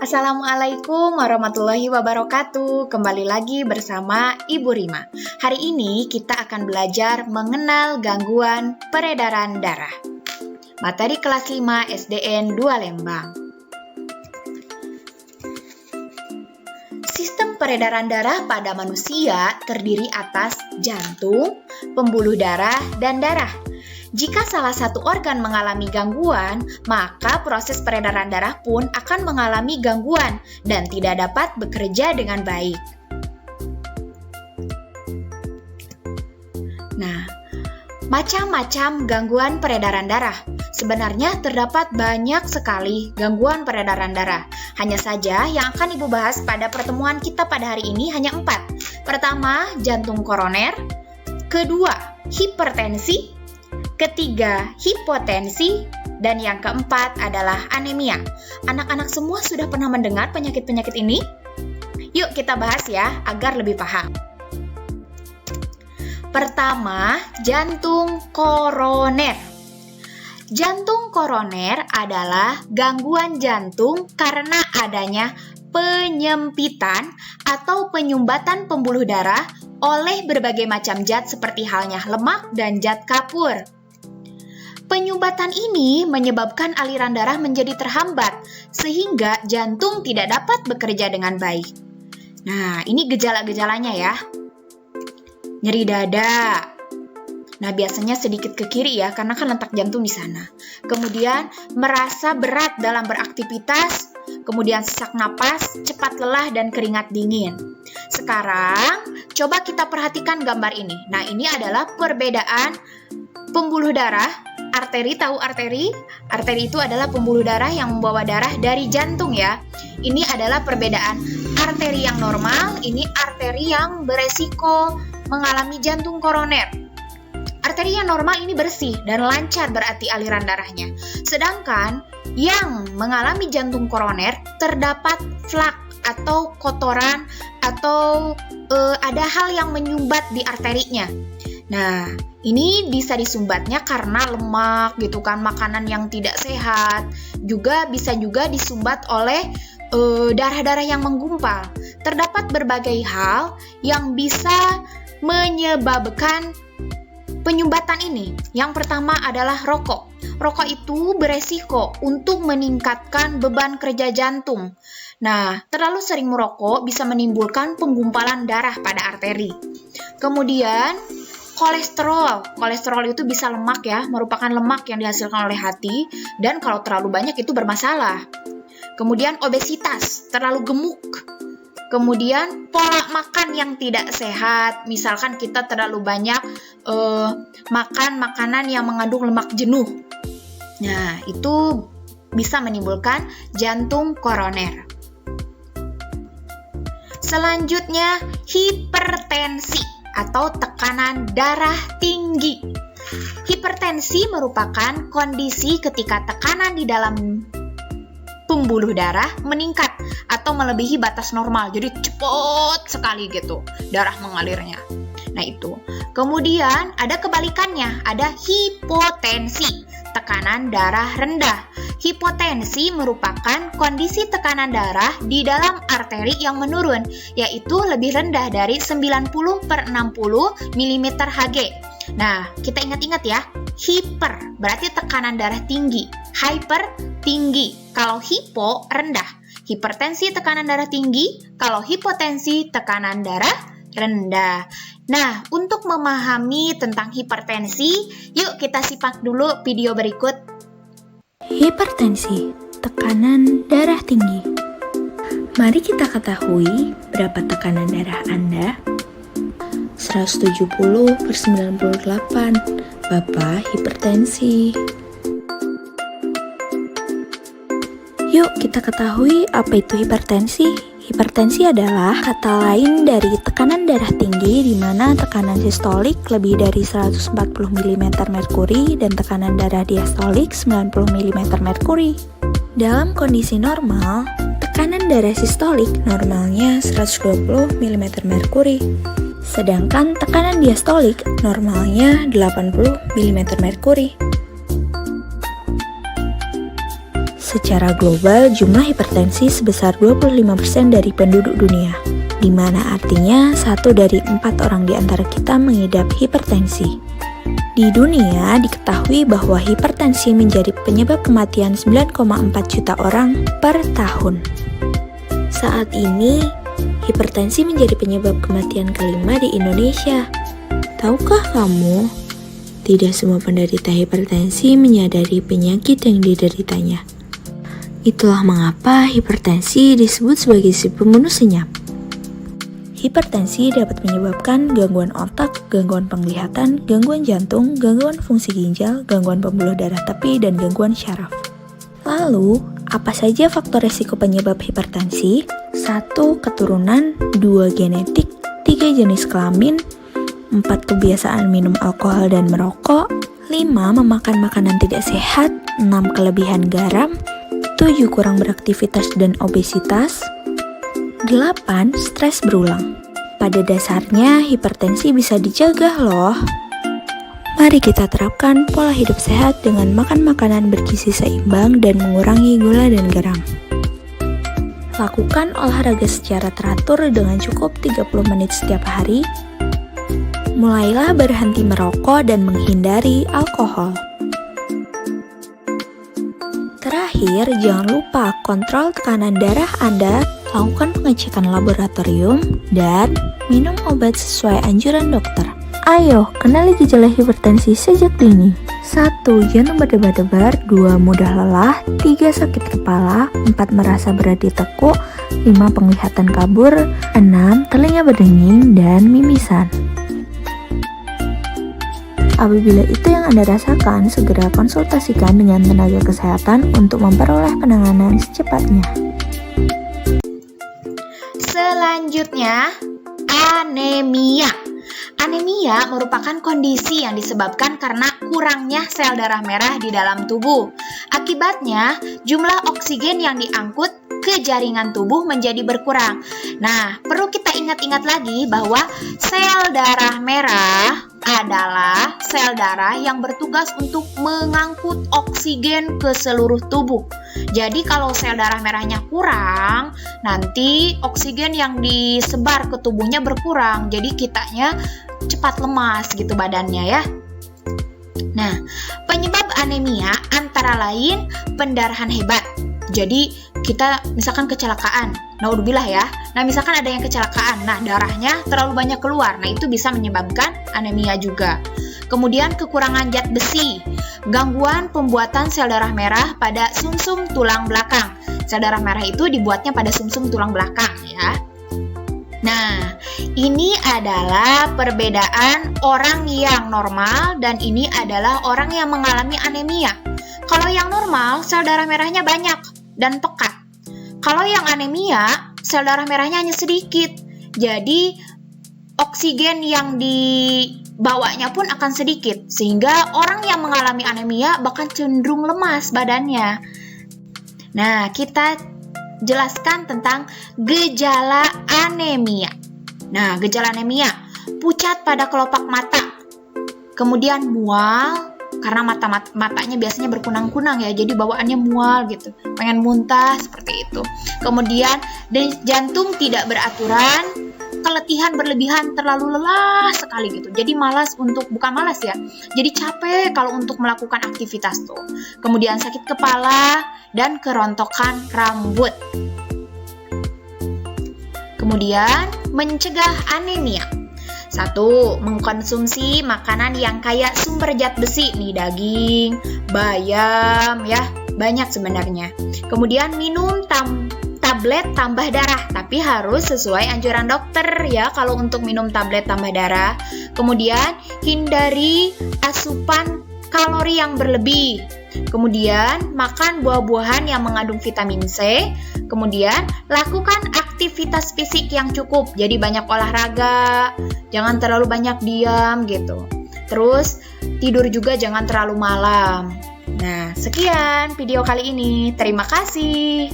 Assalamualaikum warahmatullahi wabarakatuh. Kembali lagi bersama Ibu Rima. Hari ini kita akan belajar mengenal gangguan peredaran darah. Materi kelas 5 SDN 2 Lembang. Sistem peredaran darah pada manusia terdiri atas jantung, pembuluh darah, dan darah. Jika salah satu organ mengalami gangguan, maka proses peredaran darah pun akan mengalami gangguan dan tidak dapat bekerja dengan baik. Nah, macam-macam gangguan peredaran darah. Sebenarnya terdapat banyak sekali gangguan peredaran darah. Hanya saja yang akan Ibu bahas pada pertemuan kita pada hari ini hanya 4. Pertama, jantung koroner. Kedua, hipertensi. Ketiga, hipotensi. Dan yang keempat adalah anemia. Anak-anak semua sudah pernah mendengar penyakit-penyakit ini? Yuk kita bahas ya, agar lebih paham. Pertama, jantung koroner. Jantung koroner adalah gangguan jantung karena adanya penyempitan atau penyumbatan pembuluh darah oleh berbagai macam zat seperti halnya lemak dan zat kapur. Penyumbatan ini menyebabkan aliran darah menjadi terhambat, sehingga jantung tidak dapat bekerja dengan baik. Nah, ini gejala-gejalanya ya. Nyeri dada. Nah, biasanya sedikit ke kiri ya, karena kan letak jantung di sana. Kemudian, merasa berat dalam beraktivitas, kemudian sesak napas, cepat lelah, dan keringat dingin. Sekarang, coba kita perhatikan gambar ini. Nah, ini adalah perbedaan pembuluh darah. Arteri, tahu arteri? Arteri itu adalah pembuluh darah yang membawa darah dari jantung ya. Ini adalah perbedaan arteri yang normal, ini arteri yang beresiko mengalami jantung koroner. Arteri yang normal ini bersih dan lancar berarti aliran darahnya. Sedangkan yang mengalami jantung koroner terdapat flak atau kotoran atau ada hal yang menyumbat di arterinya. Nah, ini bisa disumbatnya karena lemak gitu kan, makanan yang tidak sehat. Bisa juga disumbat oleh darah-darah yang menggumpal. Terdapat berbagai hal yang bisa menyebabkan penyumbatan ini. Yang pertama adalah rokok. Rokok itu beresiko untuk meningkatkan beban kerja jantung. Nah, terlalu sering merokok bisa menimbulkan penggumpalan darah pada arteri. Kemudian, kolesterol. Kolesterol itu bisa lemak ya, merupakan lemak yang dihasilkan oleh hati, dan kalau terlalu banyak itu bermasalah. Kemudian obesitas, terlalu gemuk. Kemudian pola makan yang tidak sehat, misalkan kita terlalu banyak makan makanan yang mengandung lemak jenuh. Nah, itu bisa menimbulkan jantung koroner. Selanjutnya, hipertensi atau tekanan darah tinggi. Hipertensi merupakan kondisi ketika tekanan di dalam pembuluh darah meningkat atau melebihi batas normal. Jadi cepat sekali gitu darah mengalirnya. Nah itu. Kemudian ada kebalikannya, ada hipotensi, tekanan darah rendah. Hipotensi merupakan kondisi tekanan darah di dalam arteri yang menurun, yaitu lebih rendah dari 90/60 mm Hg. Nah, kita ingat-ingat ya, hiper berarti tekanan darah tinggi, hyper tinggi, kalau hipo rendah. Hipertensi tekanan darah tinggi, kalau hipotensi tekanan darah rendah. Nah, untuk memahami tentang hipertensi, yuk kita simak dulu video berikut. Hipertensi, tekanan darah tinggi. Mari kita ketahui berapa tekanan darah Anda. 170/98. Bapak hipertensi. Yuk kita ketahui apa itu hipertensi. Hipertensi adalah kata lain dari tekanan darah tinggi di mana tekanan sistolik lebih dari 140 mm merkuri dan tekanan darah diastolik 90 mm merkuri. Dalam kondisi normal, tekanan darah sistolik normalnya 120 mm merkuri. Sedangkan tekanan diastolik normalnya 80 mm merkuri. Secara global, jumlah hipertensi sebesar 25% dari penduduk dunia, di mana artinya 1 dari 4 orang di antara kita mengidap hipertensi. Di dunia, diketahui bahwa hipertensi menjadi penyebab kematian 9,4 juta orang per tahun. Saat ini, hipertensi menjadi penyebab kematian kelima di Indonesia. Tahukah kamu, tidak semua penderita hipertensi menyadari penyakit yang dideritanya. Itulah mengapa hipertensi disebut sebagai si pembunuh senyap. Hipertensi dapat menyebabkan gangguan otak, gangguan penglihatan, gangguan jantung, gangguan fungsi ginjal, gangguan pembuluh darah tepi, dan gangguan syaraf. Lalu, apa saja faktor resiko penyebab hipertensi? 1. Keturunan, 2. Genetik, 3. Jenis kelamin, 4. Kebiasaan minum alkohol dan merokok, 5. Memakan makanan tidak sehat, 6. Kelebihan garam, 7. Kurang beraktivitas dan obesitas, 8. Stres berulang. Pada dasarnya, hipertensi bisa dicegah loh. Mari kita terapkan pola hidup sehat dengan makan makanan bergizi seimbang dan mengurangi gula dan garam. Lakukan olahraga secara teratur dengan cukup 30 menit setiap hari. Mulailah berhenti merokok dan menghindari alkohol. Terakhir, jangan lupa kontrol tekanan darah Anda, lakukan pengecekan laboratorium, dan minum obat sesuai anjuran dokter. Ayo, kenali gejala hipertensi sejak dini. 1. Jantung berdebar-debar, 2. Mudah lelah, 3. Sakit kepala, 4. Merasa berat di tekuk, 5. Penglihatan kabur, 6. Telinga berdenging, dan mimisan. Apabila itu yang Anda rasakan, segera konsultasikan dengan tenaga kesehatan untuk memperoleh penanganan secepatnya. Selanjutnya, anemia. Anemia merupakan kondisi yang disebabkan karena kurangnya sel darah merah di dalam tubuh. Akibatnya, jumlah oksigen yang diangkut ke jaringan tubuh menjadi berkurang. Nah, perlu kita ingat-ingat lagi bahwa sel darah merah adalah sel darah yang bertugas untuk mengangkut oksigen ke seluruh tubuh. Jadi kalau sel darah merahnya kurang, nanti oksigen yang disebar ke tubuhnya berkurang. Jadi kitanya cepat lemas gitu badannya ya. Nah, penyebab anemia antara lain pendarahan hebat. Jadi kita misalkan kecelakaan, naudzubillah ya. Nah misalkan ada yang kecelakaan, nah darahnya terlalu banyak keluar, nah itu bisa menyebabkan anemia juga. Kemudian kekurangan zat besi, gangguan pembuatan sel darah merah pada sumsum tulang belakang. Sel darah merah itu dibuatnya pada sumsum tulang belakang ya. Nah, ini adalah perbedaan orang yang normal dan ini adalah orang yang mengalami anemia. Kalau yang normal, sel darah merahnya banyak dan pekat. Kalau yang anemia, sel darah merahnya hanya sedikit. Jadi, oksigen yang dibawanya pun akan sedikit. Sehingga orang yang mengalami anemia bakal cenderung lemas badannya. Nah, kita jelaskan tentang gejala anemia. Nah, gejala anemia, pucat pada kelopak mata. Kemudian mual, karena matanya biasanya berkunang-kunang ya, jadi bawaannya mual gitu, pengen muntah seperti itu. Kemudian jantung tidak beraturan, keletihan berlebihan, terlalu lelah sekali gitu. Jadi bukan malas ya, jadi capek kalau untuk melakukan aktivitas tuh. Kemudian sakit kepala dan kerontokan rambut. Kemudian mencegah anemia. 1. Mengkonsumsi makanan yang kaya sumber zat besi, nih daging, bayam, ya banyak sebenarnya. Kemudian minum tablet tambah darah, tapi harus sesuai anjuran dokter ya kalau untuk minum tablet tambah darah. Kemudian hindari asupan kalori yang berlebih. Kemudian makan buah-buahan yang mengandung vitamin C. Kemudian lakukan aktivitas fisik yang cukup. Jadi banyak olahraga, jangan terlalu banyak diam gitu. Terus tidur juga jangan terlalu malam. Nah, sekian video kali ini. Terima kasih.